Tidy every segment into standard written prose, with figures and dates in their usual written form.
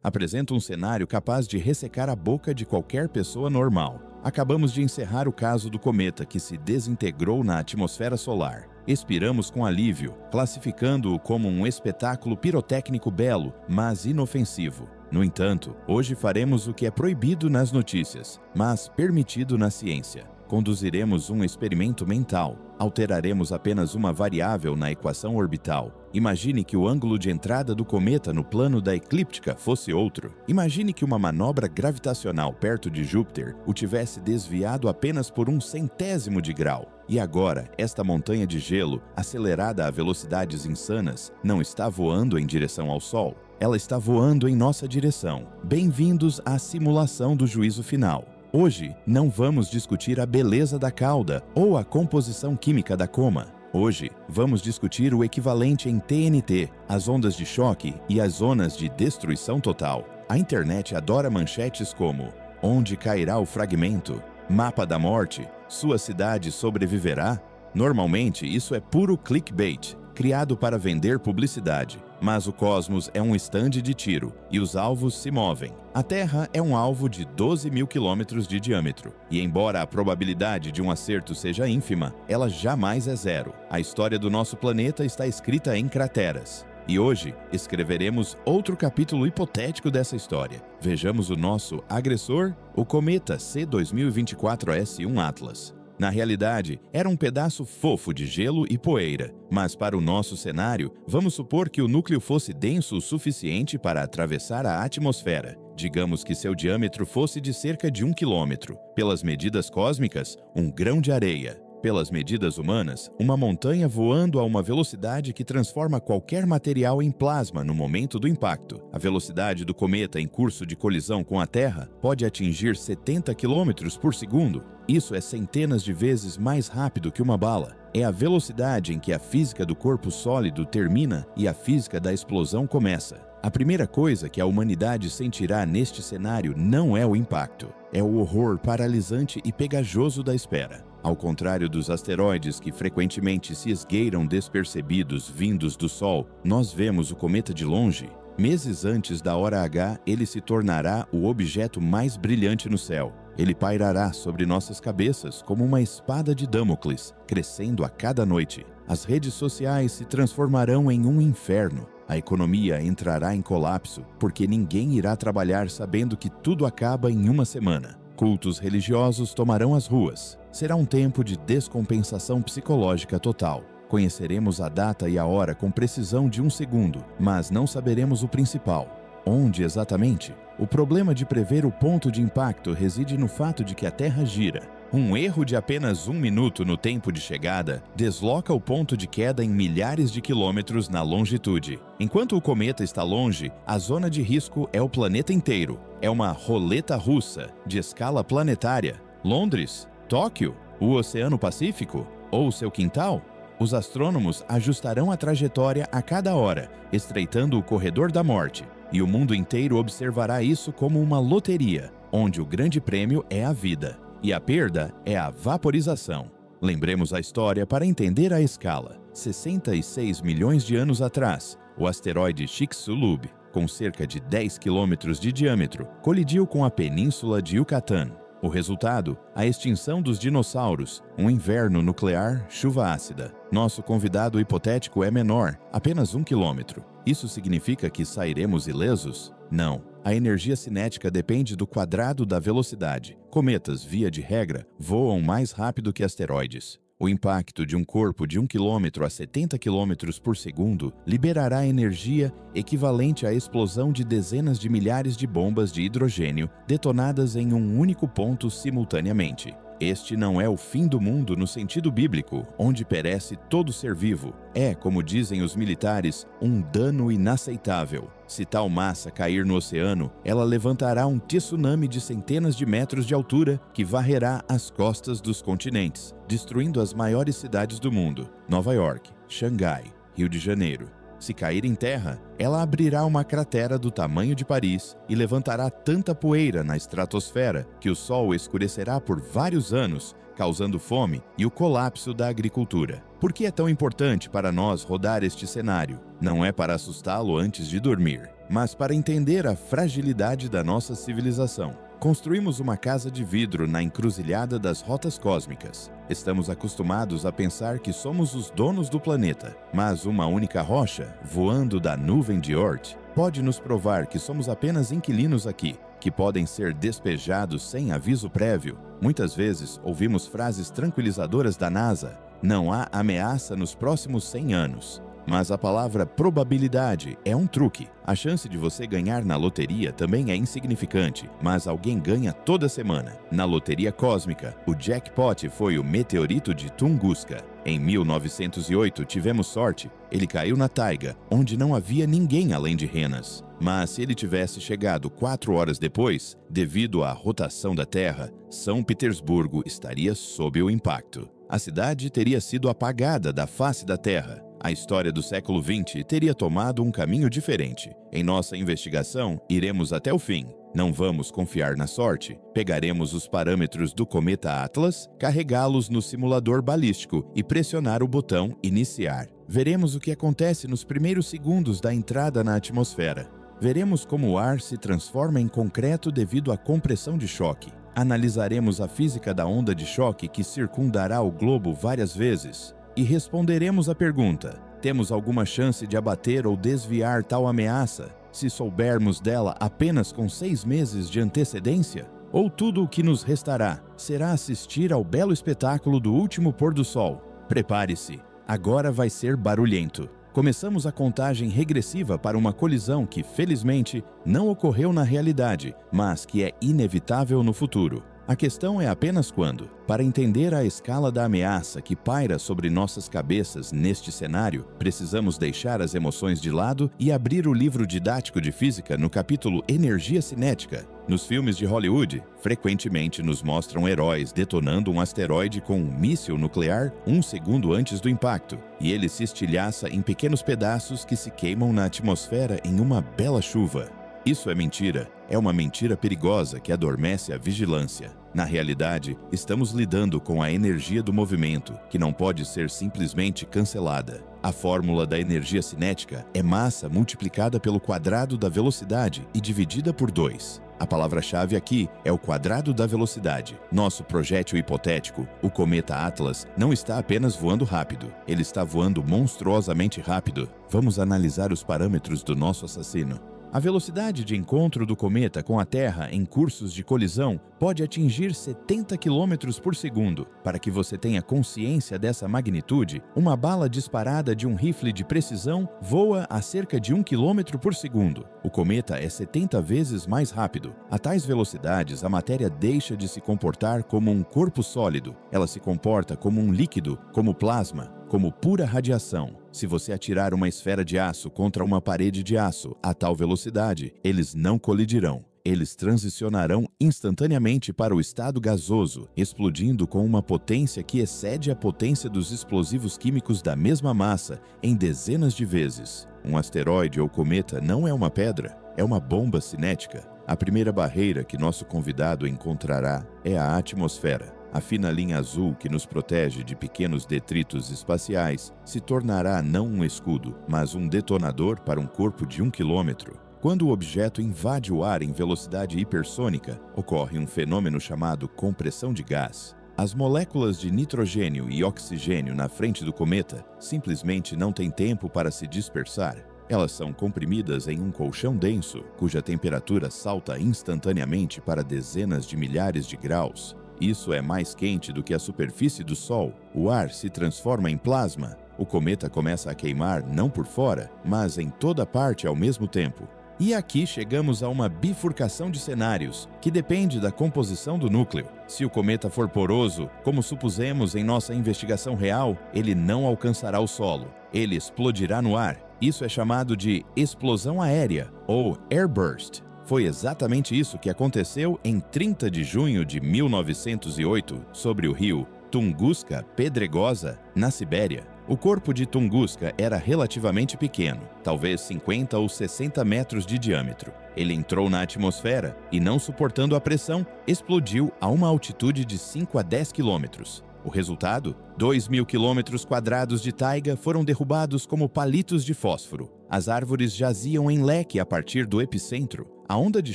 Apresenta um cenário capaz de ressecar a boca de qualquer pessoa normal. Acabamos de encerrar o caso do cometa que se desintegrou na atmosfera solar. Expiramos com alívio, classificando-o como um espetáculo pirotécnico belo, mas inofensivo. No entanto, hoje faremos o que é proibido nas notícias, mas permitido na ciência. Conduziremos um experimento mental. Alteraremos apenas uma variável na equação orbital. Imagine que o ângulo de entrada do cometa no plano da eclíptica fosse outro. Imagine que uma manobra gravitacional perto de Júpiter o tivesse desviado apenas por 1/100º de grau. E agora, esta montanha de gelo, acelerada a velocidades insanas, não está voando em direção ao Sol. Ela está voando em nossa direção. Bem-vindos à simulação do juízo final. Hoje, não vamos discutir a beleza da cauda ou a composição química da coma. Hoje, vamos discutir o equivalente em TNT, as ondas de choque e as zonas de destruição total. A internet adora manchetes como: onde cairá o fragmento? Mapa da morte? Sua cidade sobreviverá? Normalmente, isso é puro clickbait, criado para vender publicidade. Mas o cosmos é um estande de tiro e os alvos se movem. A Terra é um alvo de 12 mil quilômetros de diâmetro. E embora a probabilidade de um acerto seja ínfima, ela jamais é zero. A história do nosso planeta está escrita em crateras. E hoje escreveremos outro capítulo hipotético dessa história. Vejamos o nosso agressor, o cometa C2024S1 Atlas. Na realidade, era um pedaço fofo de gelo e poeira, mas para o nosso cenário, vamos supor que o núcleo fosse denso o suficiente para atravessar a atmosfera. Digamos que seu diâmetro fosse de cerca de 1 quilômetro. Pelas medidas cósmicas, um grão de areia. Pelas medidas humanas, uma montanha voando a uma velocidade que transforma qualquer material em plasma no momento do impacto. A velocidade do cometa em curso de colisão com a Terra pode atingir 70 km por segundo. Isso é centenas de vezes mais rápido que uma bala. É a velocidade em que a física do corpo sólido termina e a física da explosão começa. A primeira coisa que a humanidade sentirá neste cenário não é o impacto, é o horror paralisante e pegajoso da espera. Ao contrário dos asteroides que frequentemente se esgueiram despercebidos vindos do Sol, nós vemos o cometa de longe. Meses antes da hora H, ele se tornará o objeto mais brilhante no céu. Ele pairará sobre nossas cabeças como uma espada de Damocles, crescendo a cada noite. As redes sociais se transformarão em um inferno. A economia entrará em colapso, porque ninguém irá trabalhar sabendo que tudo acaba em uma semana. Cultos religiosos tomarão as ruas. Será um tempo de descompensação psicológica total. Conheceremos a data e a hora com precisão de 1 segundo, mas não saberemos o principal. Onde exatamente? O problema de prever o ponto de impacto reside no fato de que a Terra gira. Um erro de apenas 1 minuto no tempo de chegada desloca o ponto de queda em milhares de quilômetros na longitude. Enquanto o cometa está longe, a zona de risco é o planeta inteiro. É uma roleta russa de escala planetária. Londres? Tóquio? O Oceano Pacífico? Ou seu quintal? Os astrônomos ajustarão a trajetória a cada hora, estreitando o corredor da morte. E o mundo inteiro observará isso como uma loteria, onde o grande prêmio é a vida e a perda é a vaporização. Lembremos a história para entender a escala. 66 milhões de anos atrás, o asteroide Chicxulub, com cerca de 10 quilômetros de diâmetro, colidiu com a península de Yucatán. O resultado, a extinção dos dinossauros, um inverno nuclear, chuva ácida. Nosso convidado hipotético é menor, apenas 1 quilômetro. Isso significa que sairemos ilesos? Não. A energia cinética depende do quadrado da velocidade. Cometas, via de regra, voam mais rápido que asteroides. O impacto de um corpo de 1 km a 70 km por segundo liberará energia equivalente à explosão de dezenas de milhares de bombas de hidrogênio detonadas em um único ponto simultaneamente. Este não é o fim do mundo no sentido bíblico, onde perece todo ser vivo. É, como dizem os militares, um dano inaceitável. Se tal massa cair no oceano, ela levantará um tsunami de centenas de metros de altura que varrerá as costas dos continentes, destruindo as maiores cidades do mundo: Nova York, Xangai, Rio de Janeiro. Se cair em terra, ela abrirá uma cratera do tamanho de Paris e levantará tanta poeira na estratosfera que o Sol escurecerá por vários anos, causando fome e o colapso da agricultura. Por que é tão importante para nós rodar este cenário? Não é para assustá-lo antes de dormir. mas para entender a fragilidade da nossa civilização. Construímos uma casa de vidro na encruzilhada das rotas cósmicas. Estamos acostumados a pensar que somos os donos do planeta, mas uma única rocha, voando da nuvem de Oort, pode nos provar que somos apenas inquilinos aqui, que podem ser despejados sem aviso prévio. Muitas vezes ouvimos frases tranquilizadoras da NASA: não há ameaça nos próximos 100 anos. Mas a palavra probabilidade é um truque. A chance de você ganhar na loteria também é insignificante, mas alguém ganha toda semana. Na loteria cósmica, o jackpot foi o meteorito de Tunguska. Em 1908 tivemos sorte, ele caiu na taiga, onde não havia ninguém além de renas. Mas se ele tivesse chegado 4 horas depois, devido à rotação da Terra, São Petersburgo estaria sob o impacto. A cidade teria sido apagada da face da Terra. A história do século XX teria tomado um caminho diferente. Em nossa investigação, iremos até o fim. Não vamos confiar na sorte. Pegaremos os parâmetros do cometa Atlas, carregá-los no simulador balístico e pressionar o botão Iniciar. Veremos o que acontece nos primeiros segundos da entrada na atmosfera. Veremos como o ar se transforma em concreto devido à compressão de choque. Analisaremos a física da onda de choque que circundará o globo várias vezes. E responderemos à pergunta: temos alguma chance de abater ou desviar tal ameaça se soubermos dela apenas com 6 meses de antecedência? Ou tudo o que nos restará será assistir ao belo espetáculo do último pôr do sol? Prepare-se, agora vai ser barulhento. Começamos a contagem regressiva para uma colisão que, felizmente, não ocorreu na realidade, mas que é inevitável no futuro. A questão é apenas quando. Para entender a escala da ameaça que paira sobre nossas cabeças neste cenário, precisamos deixar as emoções de lado e abrir o livro didático de física no capítulo Energia Cinética. Nos filmes de Hollywood, frequentemente nos mostram heróis detonando um asteroide com um míssil nuclear 1 segundo antes do impacto, e ele se estilhaça em pequenos pedaços que se queimam na atmosfera em uma bela chuva. Isso é mentira. É uma mentira perigosa que adormece a vigilância. Na realidade, estamos lidando com a energia do movimento, que não pode ser simplesmente cancelada. A fórmula da energia cinética é massa multiplicada pelo quadrado da velocidade e dividida por 2. A palavra-chave aqui é o quadrado da velocidade. Nosso projétil hipotético, o cometa Atlas, não está apenas voando rápido. Ele está voando monstruosamente rápido. Vamos analisar os parâmetros do nosso assassino. A velocidade de encontro do cometa com a Terra em cursos de colisão pode atingir 70 km por segundo. Para que você tenha consciência dessa magnitude, uma bala disparada de um rifle de precisão voa a cerca de 1 km por segundo. O cometa é 70 vezes mais rápido. A tais velocidades, a matéria deixa de se comportar como um corpo sólido. Ela se comporta como um líquido, como plasma, como pura radiação. Se você atirar uma esfera de aço contra uma parede de aço a tal velocidade, eles não colidirão. Eles transicionarão instantaneamente para o estado gasoso, explodindo com uma potência que excede a potência dos explosivos químicos da mesma massa em dezenas de vezes. Um asteroide ou cometa não é uma pedra, é uma bomba cinética. A primeira barreira que nosso convidado encontrará é a atmosfera. A fina linha azul que nos protege de pequenos detritos espaciais se tornará não um escudo, mas um detonador para um corpo de 1 quilômetro. Quando o objeto invade o ar em velocidade hipersônica, ocorre um fenômeno chamado compressão de gás. As moléculas de nitrogênio e oxigênio na frente do cometa simplesmente não têm tempo para se dispersar. Elas são comprimidas em um colchão denso, cuja temperatura salta instantaneamente para dezenas de milhares de graus. Isso é mais quente do que a superfície do Sol. O ar se transforma em plasma. O cometa começa a queimar não por fora, mas em toda parte ao mesmo tempo. E aqui chegamos a uma bifurcação de cenários, que depende da composição do núcleo. Se o cometa for poroso, como supusemos em nossa investigação real, ele não alcançará o solo. Ele explodirá no ar. Isso é chamado de explosão aérea, ou airburst. Foi exatamente isso que aconteceu em 30 de junho de 1908, sobre o rio Tunguska Pedregosa, na Sibéria. O corpo de Tunguska era relativamente pequeno, talvez 50 ou 60 metros de diâmetro. Ele entrou na atmosfera e, não suportando a pressão, explodiu a uma altitude de 5 a 10 quilômetros. O resultado? 2.000 quilômetros quadrados de taiga foram derrubados como palitos de fósforo. As árvores jaziam em leque a partir do epicentro. A onda de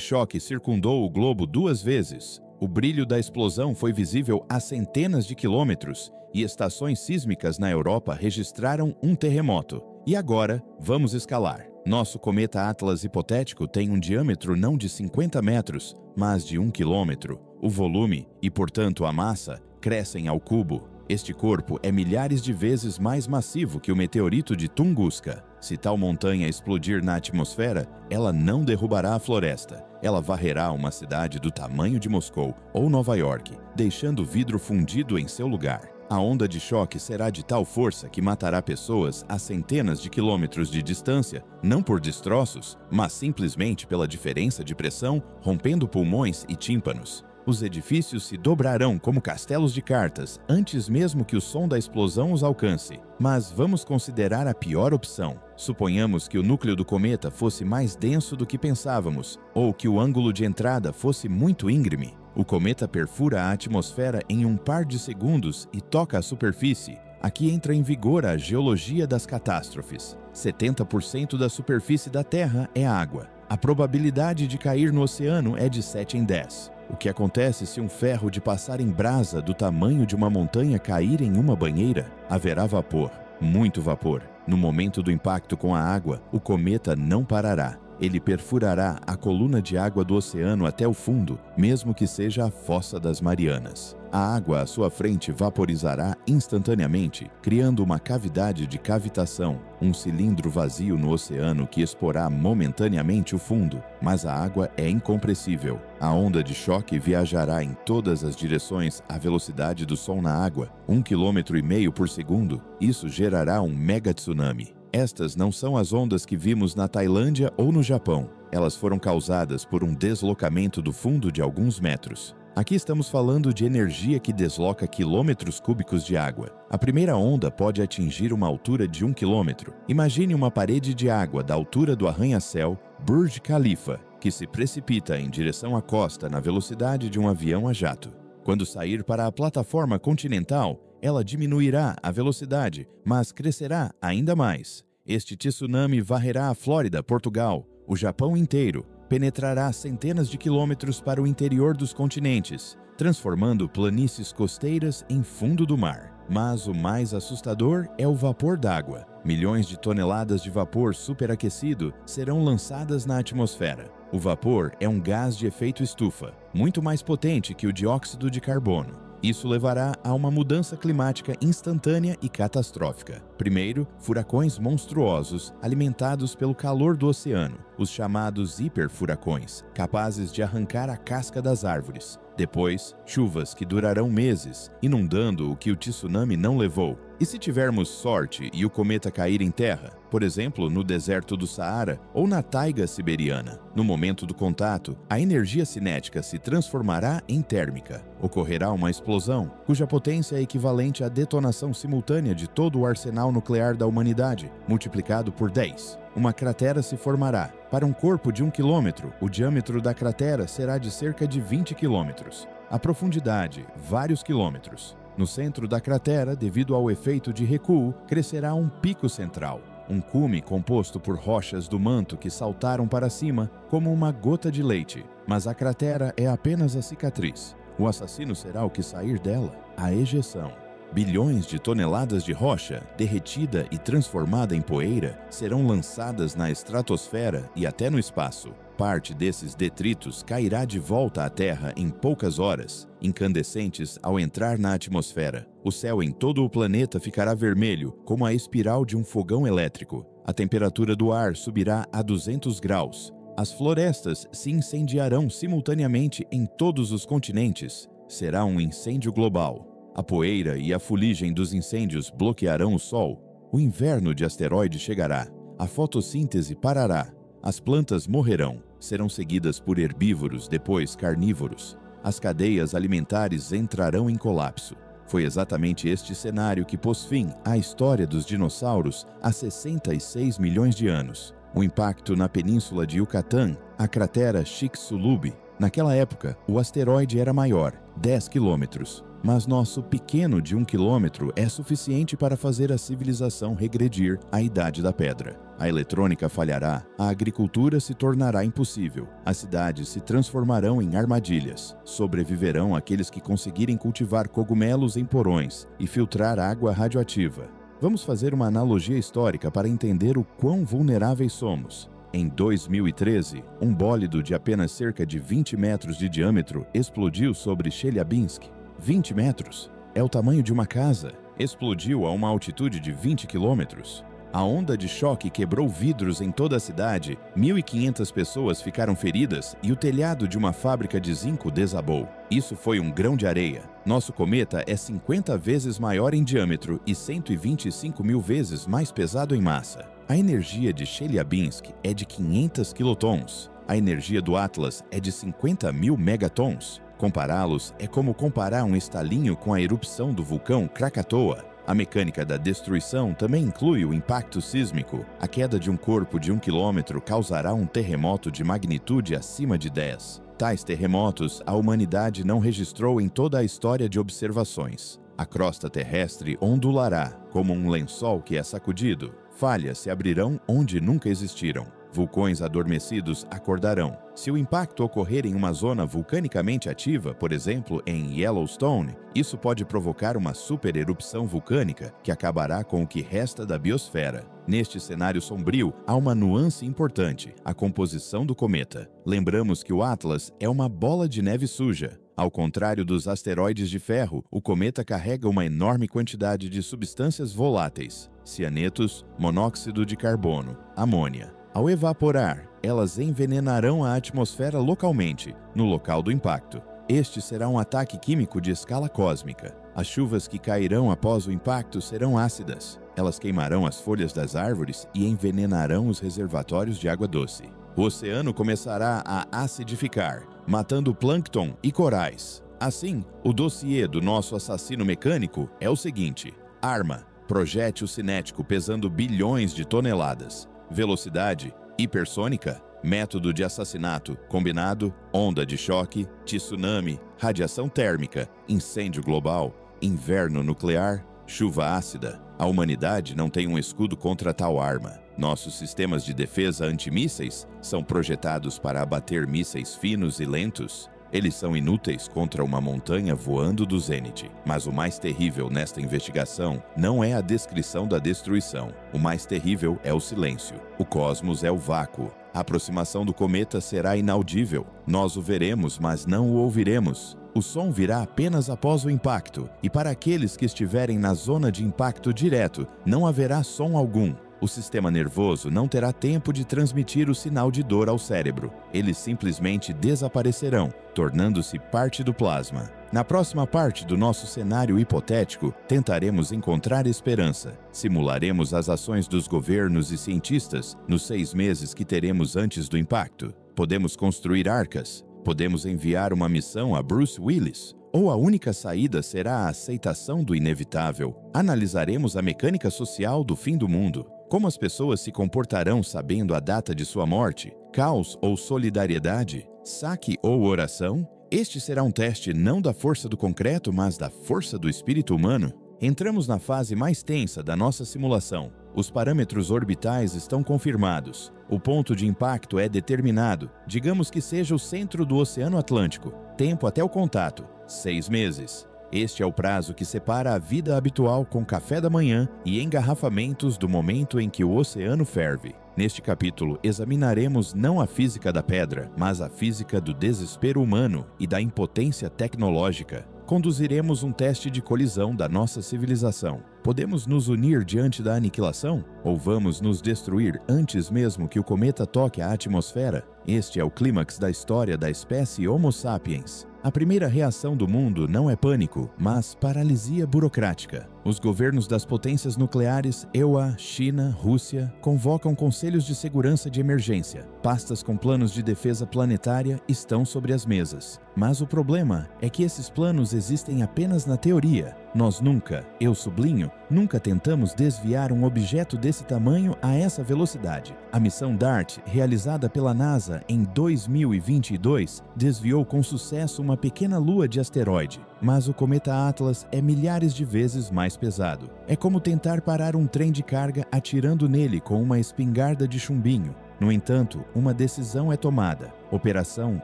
choque circundou o globo 2 vezes. O brilho da explosão foi visível a centenas de quilômetros e estações sísmicas na Europa registraram um terremoto. E agora, vamos escalar. Nosso cometa Atlas hipotético tem um diâmetro não de 50 metros, mas de 1 quilômetro. O volume e, portanto, a massa crescem ao cubo. Este corpo é milhares de vezes mais massivo que o meteorito de Tunguska. Se tal montanha explodir na atmosfera, ela não derrubará a floresta. Ela varrerá uma cidade do tamanho de Moscou ou Nova York, deixando o vidro fundido em seu lugar. A onda de choque será de tal força que matará pessoas a centenas de quilômetros de distância, não por destroços, mas simplesmente pela diferença de pressão, rompendo pulmões e tímpanos. Os edifícios se dobrarão como castelos de cartas antes mesmo que o som da explosão os alcance. Mas vamos considerar a pior opção. Suponhamos que o núcleo do cometa fosse mais denso do que pensávamos, ou que o ângulo de entrada fosse muito íngreme. O cometa perfura a atmosfera em um par de segundos e toca a superfície. Aqui entra em vigor a geologia das catástrofes. 70% da superfície da Terra é água. A probabilidade de cair no oceano é de 7 em 10. O que acontece se um ferro de passar em brasa do tamanho de uma montanha cair em uma banheira? Haverá vapor, muito vapor. No momento do impacto com a água, o cometa não parará. Ele perfurará a coluna de água do oceano até o fundo, mesmo que seja a Fossa das Marianas. A água à sua frente vaporizará instantaneamente, criando uma cavidade de cavitação, um cilindro vazio no oceano que exporá momentaneamente o fundo, mas a água é incompressível. A onda de choque viajará em todas as direções à velocidade do som na água, 1,5 km por segundo. Isso gerará um mega tsunami. Estas não são as ondas que vimos na Tailândia ou no Japão. Elas foram causadas por um deslocamento do fundo de alguns metros. Aqui estamos falando de energia que desloca quilômetros cúbicos de água. A primeira onda pode atingir uma altura de 1 quilômetro. Imagine uma parede de água da altura do arranha-céu Burj Khalifa, que se precipita em direção à costa na velocidade de um avião a jato. Quando sair para a plataforma continental, ela diminuirá a velocidade, mas crescerá ainda mais. Este tsunami varrerá a Flórida, Portugal, o Japão inteiro, penetrará centenas de quilômetros para o interior dos continentes, transformando planícies costeiras em fundo do mar. Mas o mais assustador é o vapor d'água. Milhões de toneladas de vapor superaquecido serão lançadas na atmosfera. O vapor é um gás de efeito estufa, muito mais potente que o dióxido de carbono. Isso levará a uma mudança climática instantânea e catastrófica. Primeiro, furacões monstruosos alimentados pelo calor do oceano, os chamados hiperfuracões, capazes de arrancar a casca das árvores. Depois, chuvas que durarão meses, inundando o que o tsunami não levou. E se tivermos sorte e o cometa cair em terra, por exemplo, no deserto do Saara ou na taiga siberiana, no momento do contato, a energia cinética se transformará em térmica. Ocorrerá uma explosão, cuja potência é equivalente à detonação simultânea de todo o arsenal nuclear da humanidade, multiplicado por 10. Uma cratera se formará. Para um corpo de 1 quilômetro, o diâmetro da cratera será de cerca de 20 quilômetros. A profundidade, vários quilômetros. No centro da cratera, devido ao efeito de recuo, crescerá um pico central, um cume composto por rochas do manto que saltaram para cima como uma gota de leite. Mas a cratera é apenas a cicatriz. O assassino será o que sair dela, a ejeção. Bilhões de toneladas de rocha, derretida e transformada em poeira, serão lançadas na estratosfera e até no espaço. Parte desses detritos cairá de volta à Terra em poucas horas, incandescentes ao entrar na atmosfera. O céu em todo o planeta ficará vermelho, como a espiral de um fogão elétrico. A temperatura do ar subirá a 200 graus. As florestas se incendiarão simultaneamente em todos os continentes. Será um incêndio global. A poeira e a fuligem dos incêndios bloquearão o sol. O inverno de asteroides chegará. A fotossíntese parará. As plantas morrerão. Serão seguidas por herbívoros, depois carnívoros. As cadeias alimentares entrarão em colapso. Foi exatamente este cenário que pôs fim à história dos dinossauros há 66 milhões de anos. O impacto na península de Yucatán, a cratera Chicxulub. Naquela época, o asteroide era maior, 10 quilômetros. Mas nosso pequeno de 1 quilômetro é suficiente para fazer a civilização regredir à Idade da Pedra. A eletrônica falhará, a agricultura se tornará impossível, as cidades se transformarão em armadilhas, sobreviverão aqueles que conseguirem cultivar cogumelos em porões e filtrar água radioativa. Vamos fazer uma analogia histórica para entender o quão vulneráveis somos. Em 2013, um bólido de apenas cerca de 20 metros de diâmetro explodiu sobre Chelyabinsk. 20 metros? É o tamanho de uma casa. Explodiu a uma altitude de 20 quilômetros. A onda de choque quebrou vidros em toda a cidade, 1.500 pessoas ficaram feridas e o telhado de uma fábrica de zinco desabou. Isso foi um grão de areia. Nosso cometa é 50 vezes maior em diâmetro e 125 mil vezes mais pesado em massa. A energia de Chelyabinsk é de 500 quilotons. A energia do Atlas é de 50 mil megatons. Compará-los é como comparar um estalinho com a erupção do vulcão Krakatoa. A mecânica da destruição também inclui o impacto sísmico. A queda de um corpo de 1 quilômetro causará um terremoto de magnitude acima de 10. Tais terremotos a humanidade não registrou em toda a história de observações. A crosta terrestre ondulará, como um lençol que é sacudido. Falhas se abrirão onde nunca existiram. Vulcões adormecidos acordarão. Se o impacto ocorrer em uma zona vulcanicamente ativa, por exemplo, em Yellowstone, isso pode provocar uma supererupção vulcânica que acabará com o que resta da biosfera. Neste cenário sombrio, há uma nuance importante: a composição do cometa. Lembramos que o Atlas é uma bola de neve suja. Ao contrário dos asteroides de ferro, o cometa carrega uma enorme quantidade de substâncias voláteis: cianetos, monóxido de carbono, amônia. Ao evaporar, elas envenenarão a atmosfera localmente, no local do impacto. Este será um ataque químico de escala cósmica. As chuvas que cairão após o impacto serão ácidas. Elas queimarão as folhas das árvores e envenenarão os reservatórios de água doce. O oceano começará a acidificar, matando plâncton e corais. Assim, o dossiê do nosso assassino mecânico é o seguinte: arma, projétil cinético pesando bilhões de toneladas. Velocidade hipersônica, método de assassinato combinado, onda de choque, tsunami, radiação térmica, incêndio global, inverno nuclear, chuva ácida. A humanidade não tem um escudo contra tal arma. Nossos sistemas de defesa antimísseis são projetados para abater mísseis finos e lentos. Eles são inúteis contra uma montanha voando do zênite. Mas o mais terrível nesta investigação não é a descrição da destruição. O mais terrível é o silêncio. O cosmos é o vácuo. A aproximação do cometa será inaudível. Nós o veremos, mas não o ouviremos. O som virá apenas após o impacto, e para aqueles que estiverem na zona de impacto direto, não haverá som algum. O sistema nervoso não terá tempo de transmitir o sinal de dor ao cérebro. Eles simplesmente desaparecerão, tornando-se parte do plasma. Na próxima parte do nosso cenário hipotético, tentaremos encontrar esperança. Simularemos as ações dos governos e cientistas nos 6 meses que teremos antes do impacto. Podemos construir arcas. Podemos enviar uma missão a Bruce Willis. Ou a única saída será a aceitação do inevitável. Analisaremos a mecânica social do fim do mundo. Como as pessoas se comportarão sabendo a data de sua morte? Caos ou solidariedade? Saque ou oração? Este será um teste não da força do concreto, mas da força do espírito humano. Entramos na fase mais tensa da nossa simulação. Os parâmetros orbitais estão confirmados. O ponto de impacto é determinado. Digamos que seja o centro do Oceano Atlântico. Tempo até o contato: 6 meses. Este é o prazo que separa a vida habitual com café da manhã e engarrafamentos do momento em que o oceano ferve. Neste capítulo, examinaremos não a física da pedra, mas a física do desespero humano e da impotência tecnológica. Conduziremos um teste de colisão da nossa civilização. Podemos nos unir diante da aniquilação? Ou vamos nos destruir antes mesmo que o cometa toque a atmosfera? Este é o clímax da história da espécie Homo sapiens. A primeira reação do mundo não é pânico, mas paralisia burocrática. Os governos das potências nucleares, EUA, China, Rússia, convocam conselhos de segurança de emergência. Pastas com planos de defesa planetária estão sobre as mesas. Mas o problema é que esses planos existem apenas na teoria. Nós nunca, eu sublinho, nunca tentamos desviar um objeto desse tamanho a essa velocidade. A missão DART, realizada pela NASA em 2022, desviou com sucesso uma pequena lua de asteroide. Mas o cometa Atlas é milhares de vezes mais pesado. É como tentar parar um trem de carga atirando nele com uma espingarda de chumbinho. No entanto, uma decisão é tomada. Operação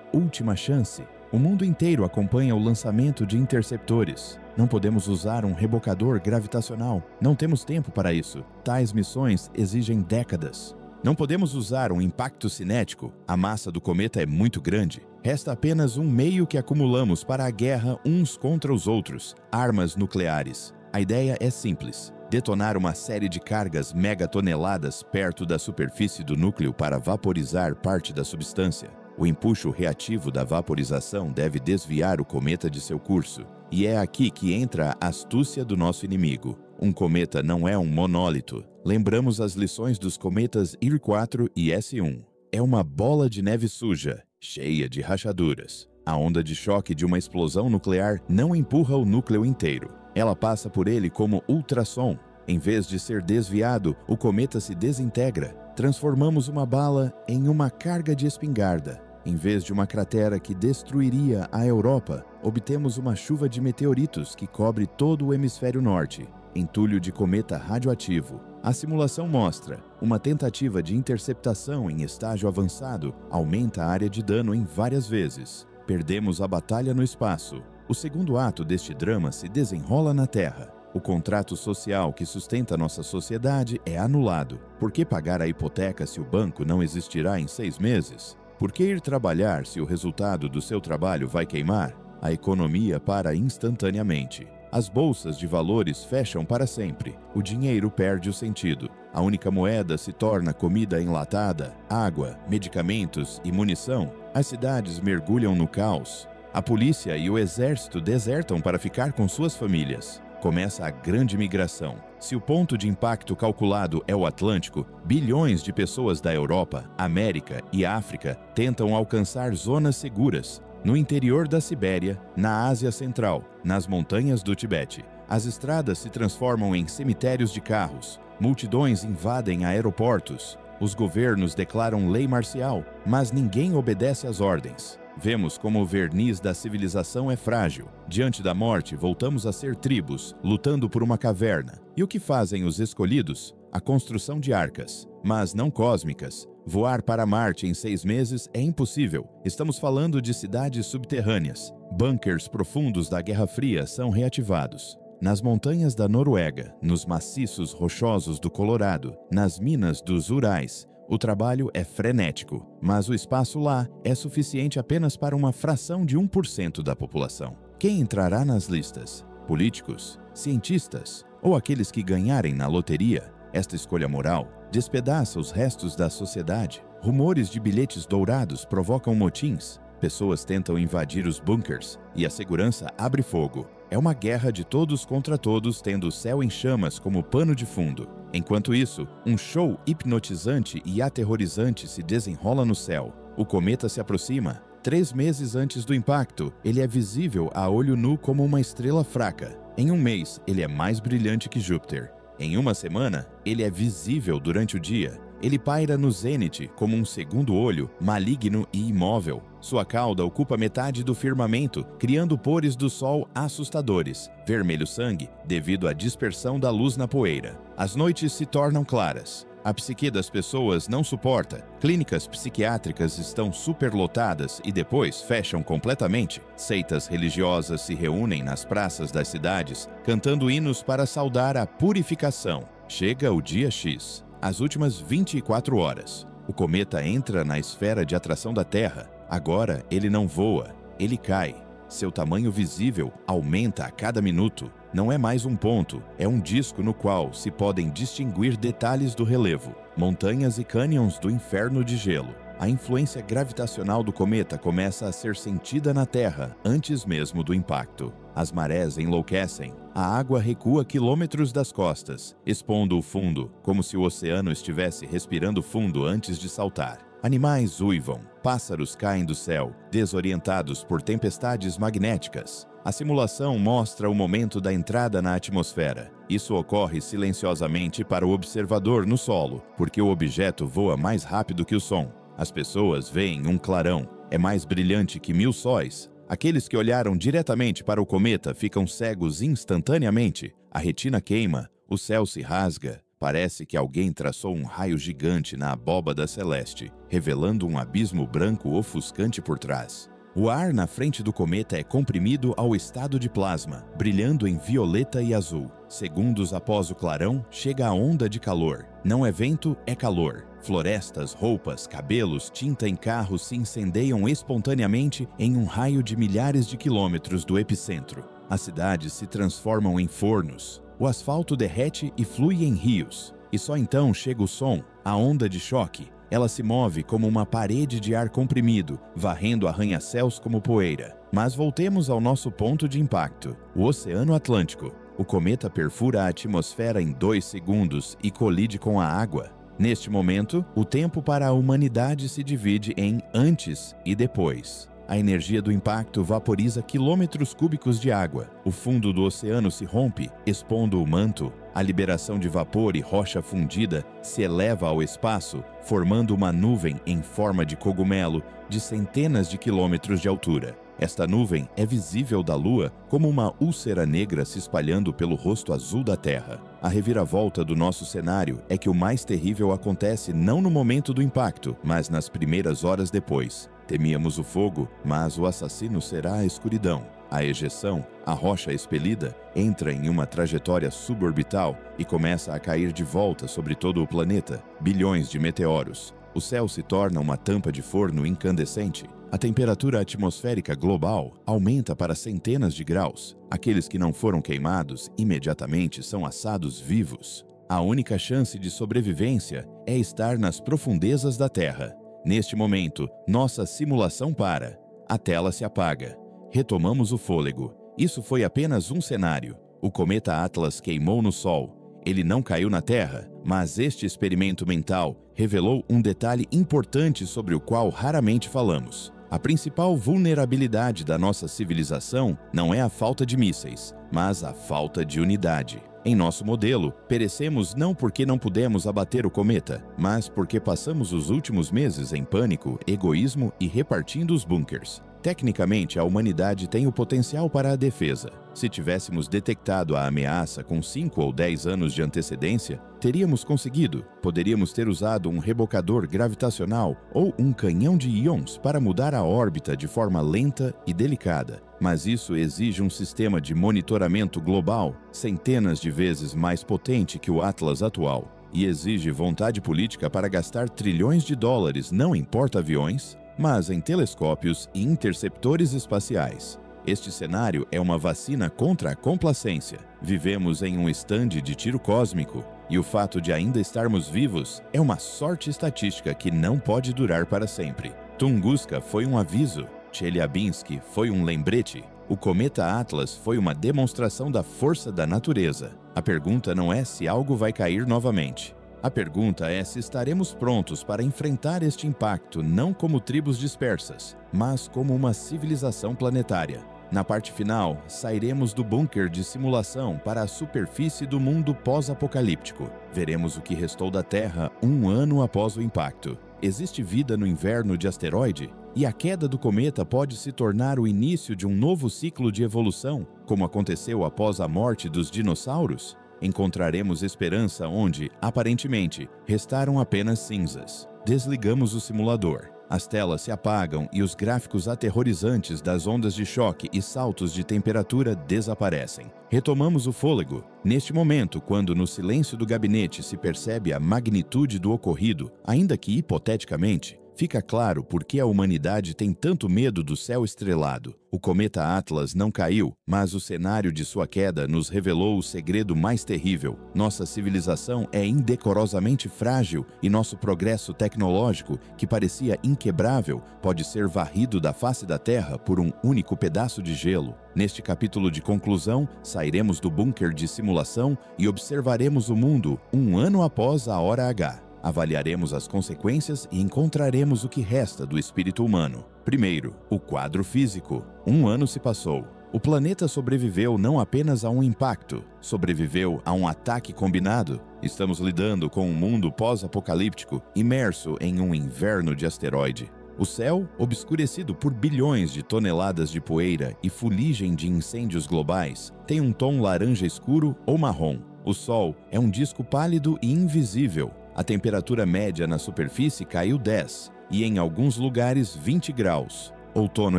Última Chance. O mundo inteiro acompanha o lançamento de interceptores. Não podemos usar um rebocador gravitacional. Não temos tempo para isso. Tais missões exigem décadas. Não podemos usar um impacto cinético. A massa do cometa é muito grande. Resta apenas um meio que acumulamos para a guerra uns contra os outros: armas nucleares. A ideia é simples: detonar uma série de cargas megatoneladas perto da superfície do núcleo para vaporizar parte da substância. O empuxo reativo da vaporização deve desviar o cometa de seu curso. E é aqui que entra a astúcia do nosso inimigo. Um cometa não é um monólito. Lembramos as lições dos cometas IR-4 e S1. É uma bola de neve suja, cheia de rachaduras. A onda de choque de uma explosão nuclear não empurra o núcleo inteiro. Ela passa por ele como ultrassom. Em vez de ser desviado, o cometa se desintegra. Transformamos uma bala em uma carga de espingarda. Em vez de uma cratera que destruiria a Europa, obtemos uma chuva de meteoritos que cobre todo o hemisfério norte, entulho de cometa radioativo. A simulação mostra: uma tentativa de interceptação em estágio avançado aumenta a área de dano em várias vezes. Perdemos a batalha no espaço. O segundo ato deste drama se desenrola na Terra. O contrato social que sustenta nossa sociedade é anulado. Por que pagar a hipoteca se o banco não existirá em 6 meses? Por que ir trabalhar se o resultado do seu trabalho vai queimar? A economia para instantaneamente. As bolsas de valores fecham para sempre. O dinheiro perde o sentido. A única moeda se torna comida enlatada, água, medicamentos e munição. As cidades mergulham no caos. A polícia e o exército desertam para ficar com suas famílias. Começa a grande migração. Se o ponto de impacto calculado é o Atlântico, bilhões de pessoas da Europa, América e África tentam alcançar zonas seguras. No interior da Sibéria, na Ásia Central, nas montanhas do Tibete. As estradas se transformam em cemitérios de carros. Multidões invadem aeroportos. Os governos declaram lei marcial, mas ninguém obedece às ordens. Vemos como o verniz da civilização é frágil. Diante da morte, voltamos a ser tribos, lutando por uma caverna. E o que fazem os escolhidos? A construção de arcas, mas não cósmicas. Voar para Marte em 6 meses é impossível. Estamos falando de cidades subterrâneas. Bunkers profundos da Guerra Fria são reativados. Nas montanhas da Noruega, nos maciços rochosos do Colorado, nas minas dos Urais, o trabalho é frenético, mas o espaço lá é suficiente apenas para uma fração de 1% da população. Quem entrará nas listas? Políticos? Cientistas? Ou aqueles que ganharem na loteria? Esta escolha moral despedaça os restos da sociedade. Rumores de bilhetes dourados provocam motins. Pessoas tentam invadir os bunkers e a segurança abre fogo. É uma guerra de todos contra todos, tendo o céu em chamas como pano de fundo. Enquanto isso, um show hipnotizante e aterrorizante se desenrola no céu. O cometa se aproxima. 3 meses antes do impacto, ele é visível a olho nu como uma estrela fraca. Em 1 mês, ele é mais brilhante que Júpiter. Em 1 semana, ele é visível durante o dia. Ele paira no zênite como um segundo olho, maligno e imóvel. Sua cauda ocupa metade do firmamento, criando pores do Sol assustadores, vermelho sangue, devido à dispersão da luz na poeira. As noites se tornam claras. A psique das pessoas não suporta. Clínicas psiquiátricas estão superlotadas e depois fecham completamente. Seitas religiosas se reúnem nas praças das cidades, cantando hinos para saudar a purificação. Chega o dia X. As últimas 24 horas. O cometa entra na esfera de atração da Terra. Agora ele não voa, ele cai. Seu tamanho visível aumenta a cada minuto. Não é mais um ponto, é um disco no qual se podem distinguir detalhes do relevo, montanhas e cânions do inferno de gelo. A influência gravitacional do cometa começa a ser sentida na Terra antes mesmo do impacto. As marés enlouquecem. A água recua quilômetros das costas, expondo o fundo, como se o oceano estivesse respirando fundo antes de saltar. Animais uivam, pássaros caem do céu, desorientados por tempestades magnéticas. A simulação mostra o momento da entrada na atmosfera. Isso ocorre silenciosamente para o observador no solo, porque o objeto voa mais rápido que o som. As pessoas veem um clarão. É mais brilhante que 1000 sóis. Aqueles que olharam diretamente para o cometa ficam cegos instantaneamente. A retina queima, o céu se rasga. Parece que alguém traçou um raio gigante na abóbada celeste, revelando um abismo branco ofuscante por trás. O ar na frente do cometa é comprimido ao estado de plasma, brilhando em violeta e azul. Segundos após o clarão, chega a onda de calor. Não é vento, é calor. Florestas, roupas, cabelos, tinta em carros se incendeiam espontaneamente em um raio de milhares de quilômetros do epicentro. As cidades se transformam em fornos. O asfalto derrete e flui em rios. E só então chega o som, a onda de choque. Ela se move como uma parede de ar comprimido, varrendo arranha-céus como poeira. Mas voltemos ao nosso ponto de impacto, o Oceano Atlântico. O cometa perfura a atmosfera em 2 segundos e colide com a água. Neste momento, o tempo para a humanidade se divide em antes e depois. A energia do impacto vaporiza quilômetros cúbicos de água. O fundo do oceano se rompe, expondo o manto. A liberação de vapor e rocha fundida se eleva ao espaço, formando uma nuvem em forma de cogumelo de centenas de quilômetros de altura. Esta nuvem é visível da Lua como uma úlcera negra se espalhando pelo rosto azul da Terra. A reviravolta do nosso cenário é que o mais terrível acontece não no momento do impacto, mas nas primeiras horas depois. Temíamos o fogo, mas o assassino será a escuridão. A ejeção, a rocha expelida, entra em uma trajetória suborbital e começa a cair de volta sobre todo o planeta. Bilhões de meteoros. O céu se torna uma tampa de forno incandescente. A temperatura atmosférica global aumenta para centenas de graus. Aqueles que não foram queimados imediatamente são assados vivos. A única chance de sobrevivência é estar nas profundezas da Terra. Neste momento, nossa simulação para. A tela se apaga. Retomamos o fôlego. Isso foi apenas um cenário. O cometa Atlas queimou no Sol. Ele não caiu na Terra, mas este experimento mental revelou um detalhe importante sobre o qual raramente falamos. A principal vulnerabilidade da nossa civilização não é a falta de mísseis, mas a falta de unidade. Em nosso modelo, perecemos não porque não pudemos abater o cometa, mas porque passamos os últimos meses em pânico, egoísmo e repartindo os bunkers. Tecnicamente, a humanidade tem o potencial para a defesa. Se tivéssemos detectado a ameaça com 5 ou 10 anos de antecedência, teríamos conseguido. Poderíamos ter usado um rebocador gravitacional ou um canhão de íons para mudar a órbita de forma lenta e delicada. Mas isso exige um sistema de monitoramento global centenas de vezes mais potente que o Atlas atual. E exige vontade política para gastar trilhões de dólares não em porta-aviões, mas em telescópios e interceptores espaciais. Este cenário é uma vacina contra a complacência. Vivemos em um estande de tiro cósmico, e o fato de ainda estarmos vivos é uma sorte estatística que não pode durar para sempre. Tunguska foi um aviso, Chelyabinsk foi um lembrete, o cometa Atlas foi uma demonstração da força da natureza. A pergunta não é se algo vai cair novamente. A pergunta é se estaremos prontos para enfrentar este impacto não como tribos dispersas, mas como uma civilização planetária. Na parte final, sairemos do bunker de simulação para a superfície do mundo pós-apocalíptico. Veremos o que restou da Terra 1 ano após o impacto. Existe vida no inverno de asteroide? E a queda do cometa pode se tornar o início de um novo ciclo de evolução, como aconteceu após a morte dos dinossauros? Encontraremos esperança onde, aparentemente, restaram apenas cinzas. Desligamos o simulador. As telas se apagam e os gráficos aterrorizantes das ondas de choque e saltos de temperatura desaparecem. Retomamos o fôlego. Neste momento, quando no silêncio do gabinete se percebe a magnitude do ocorrido, ainda que hipoteticamente, fica claro por que a humanidade tem tanto medo do céu estrelado. O cometa Atlas não caiu, mas o cenário de sua queda nos revelou o segredo mais terrível. Nossa civilização é indecorosamente frágil e nosso progresso tecnológico, que parecia inquebrável, pode ser varrido da face da Terra por um único pedaço de gelo. Neste capítulo de conclusão, sairemos do bunker de simulação e observaremos o mundo 1 ano após a hora H. Avaliaremos as consequências e encontraremos o que resta do espírito humano. Primeiro, o quadro físico. 1 ano se passou. O planeta sobreviveu não apenas a um impacto, sobreviveu a um ataque combinado. Estamos lidando com um mundo pós-apocalíptico imerso em um inverno de asteroide. O céu, obscurecido por bilhões de toneladas de poeira e fuligem de incêndios globais, tem um tom laranja escuro ou marrom. O Sol é um disco pálido e invisível. A temperatura média na superfície caiu 10 e, em alguns lugares, 20 graus. Outono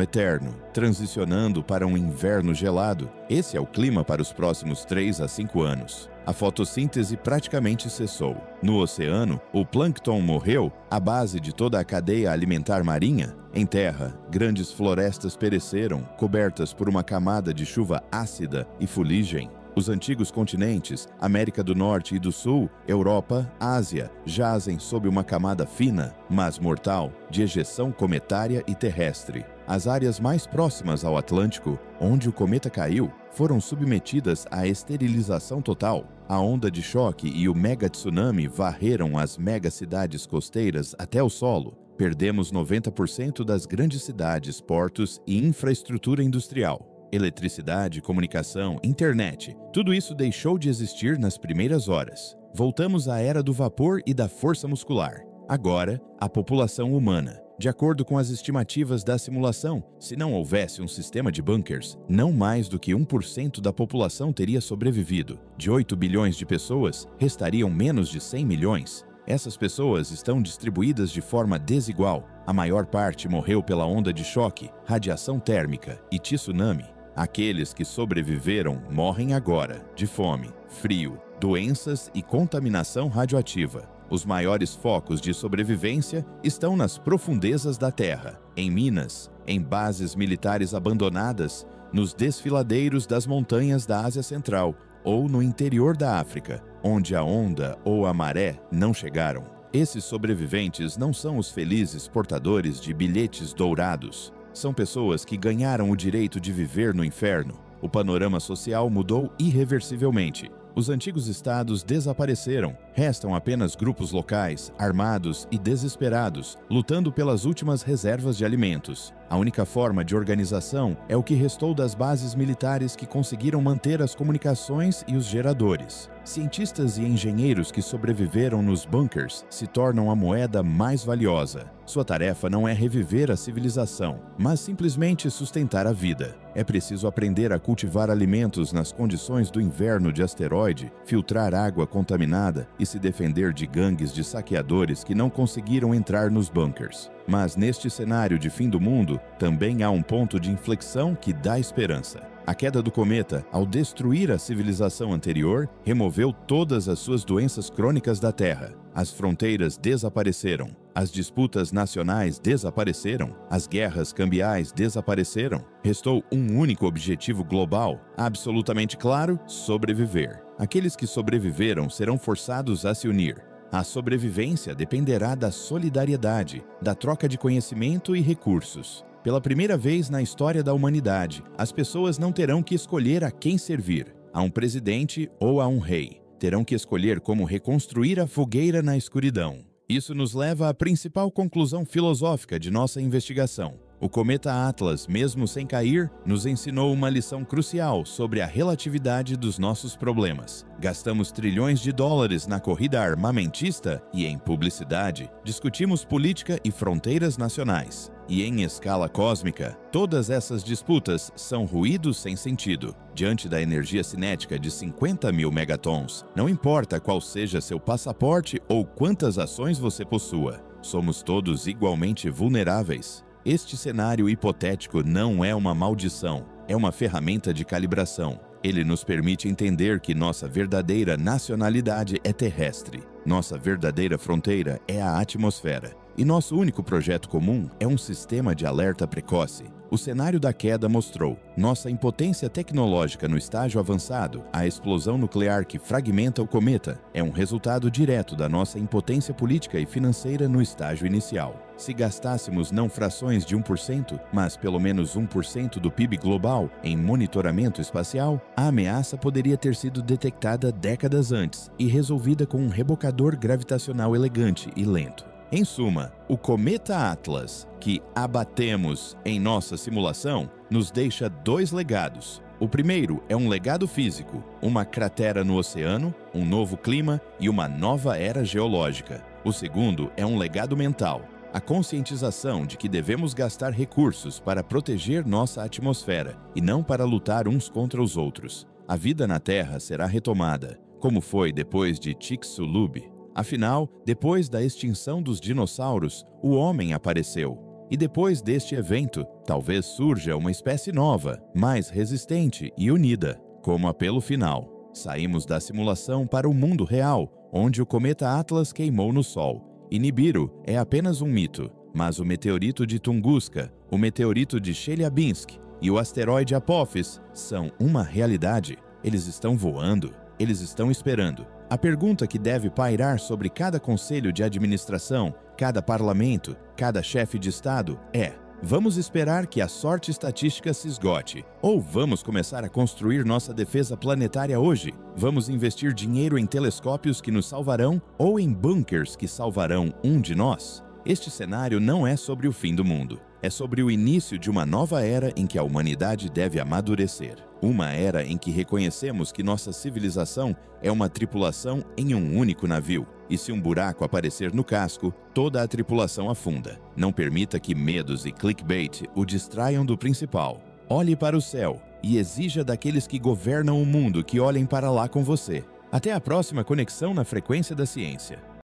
eterno, transicionando para um inverno gelado. Esse é o clima para os próximos 3 a 5 anos. A fotossíntese praticamente cessou. No oceano, o plâncton morreu, a base de toda a cadeia alimentar marinha. Em terra, grandes florestas pereceram, cobertas por uma camada de chuva ácida e fuligem. Os antigos continentes, América do Norte e do Sul, Europa, Ásia, jazem sob uma camada fina, mas mortal, de ejeção cometária e terrestre. As áreas mais próximas ao Atlântico, onde o cometa caiu, foram submetidas à esterilização total. A onda de choque e o mega-tsunami varreram as megacidades costeiras até o solo. Perdemos 90% das grandes cidades, portos e infraestrutura industrial. Eletricidade, comunicação, internet, tudo isso deixou de existir nas primeiras horas. Voltamos à era do vapor e da força muscular. Agora, a população humana. De acordo com as estimativas da simulação, se não houvesse um sistema de bunkers, não mais do que 1% da população teria sobrevivido. De 8 bilhões de pessoas, restariam menos de 100 milhões. Essas pessoas estão distribuídas de forma desigual. A maior parte morreu pela onda de choque, radiação térmica e tsunami. Aqueles que sobreviveram morrem agora, de fome, frio, doenças e contaminação radioativa. Os maiores focos de sobrevivência estão nas profundezas da Terra, em minas, em bases militares abandonadas, nos desfiladeiros das montanhas da Ásia Central ou no interior da África, onde a onda ou a maré não chegaram. Esses sobreviventes não são os felizes portadores de bilhetes dourados. São pessoas que ganharam o direito de viver no inferno. O panorama social mudou irreversivelmente. Os antigos estados desapareceram. Restam apenas grupos locais, armados e desesperados, lutando pelas últimas reservas de alimentos. A única forma de organização é o que restou das bases militares que conseguiram manter as comunicações e os geradores. Cientistas e engenheiros que sobreviveram nos bunkers se tornam a moeda mais valiosa. Sua tarefa não é reviver a civilização, mas simplesmente sustentar a vida. É preciso aprender a cultivar alimentos nas condições do inverno de asteroide, filtrar água contaminada e se defender de gangues de saqueadores que não conseguiram entrar nos bunkers. Mas neste cenário de fim do mundo, também há um ponto de inflexão que dá esperança. A queda do cometa, ao destruir a civilização anterior, removeu todas as suas doenças crônicas da Terra. As fronteiras desapareceram. As disputas nacionais desapareceram. As guerras cambiais desapareceram. Restou um único objetivo global, absolutamente claro: sobreviver. Aqueles que sobreviveram serão forçados a se unir. A sobrevivência dependerá da solidariedade, da troca de conhecimento e recursos. Pela primeira vez na história da humanidade, as pessoas não terão que escolher a quem servir, a um presidente ou a um rei. Terão que escolher como reconstruir a fogueira na escuridão. Isso nos leva à principal conclusão filosófica de nossa investigação. O cometa Atlas, mesmo sem cair, nos ensinou uma lição crucial sobre a relatividade dos nossos problemas. Gastamos trilhões de dólares na corrida armamentista e em publicidade. Discutimos política e fronteiras nacionais. E em escala cósmica, todas essas disputas são ruídos sem sentido. Diante da energia cinética de 50 mil megatons, não importa qual seja seu passaporte ou quantas ações você possua, somos todos igualmente vulneráveis. Este cenário hipotético não é uma maldição, é uma ferramenta de calibração. Ele nos permite entender que nossa verdadeira nacionalidade é terrestre. Nossa verdadeira fronteira é a atmosfera. E nosso único projeto comum é um sistema de alerta precoce. O cenário da queda mostrou nossa impotência tecnológica no estágio avançado. A explosão nuclear que fragmenta o cometa é um resultado direto da nossa impotência política e financeira no estágio inicial. Se gastássemos não frações de 1%, mas pelo menos 1% do PIB global em monitoramento espacial, a ameaça poderia ter sido detectada décadas antes e resolvida com um rebocador gravitacional elegante e lento. Em suma, o cometa Atlas, que abatemos em nossa simulação, nos deixa 2 legados. O primeiro é um legado físico, uma cratera no oceano, um novo clima e uma nova era geológica. O segundo é um legado mental, a conscientização de que devemos gastar recursos para proteger nossa atmosfera e não para lutar uns contra os outros. A vida na Terra será retomada, como foi depois de Chicxulub. Afinal, depois da extinção dos dinossauros, o homem apareceu. E depois deste evento, talvez surja uma espécie nova, mais resistente e unida. Como apelo final, saímos da simulação para o mundo real, onde o cometa Atlas queimou no Sol. E Nibiru é apenas um mito, mas o meteorito de Tunguska, o meteorito de Chelyabinsk e o asteroide Apophis são uma realidade. Eles estão voando, eles estão esperando. A pergunta que deve pairar sobre cada conselho de administração, cada parlamento, cada chefe de Estado é: vamos esperar que a sorte estatística se esgote? Ou vamos começar a construir nossa defesa planetária hoje? Vamos investir dinheiro em telescópios que nos salvarão ou em bunkers que salvarão um de nós? Este cenário não é sobre o fim do mundo. É sobre o início de uma nova era em que a humanidade deve amadurecer. Uma era em que reconhecemos que nossa civilização é uma tripulação em um único navio. E se um buraco aparecer no casco, toda a tripulação afunda. Não permita que medos e clickbait o distraiam do principal. Olhe para o céu e exija daqueles que governam o mundo que olhem para lá com você. Até a próxima conexão na Frequência da Ciência.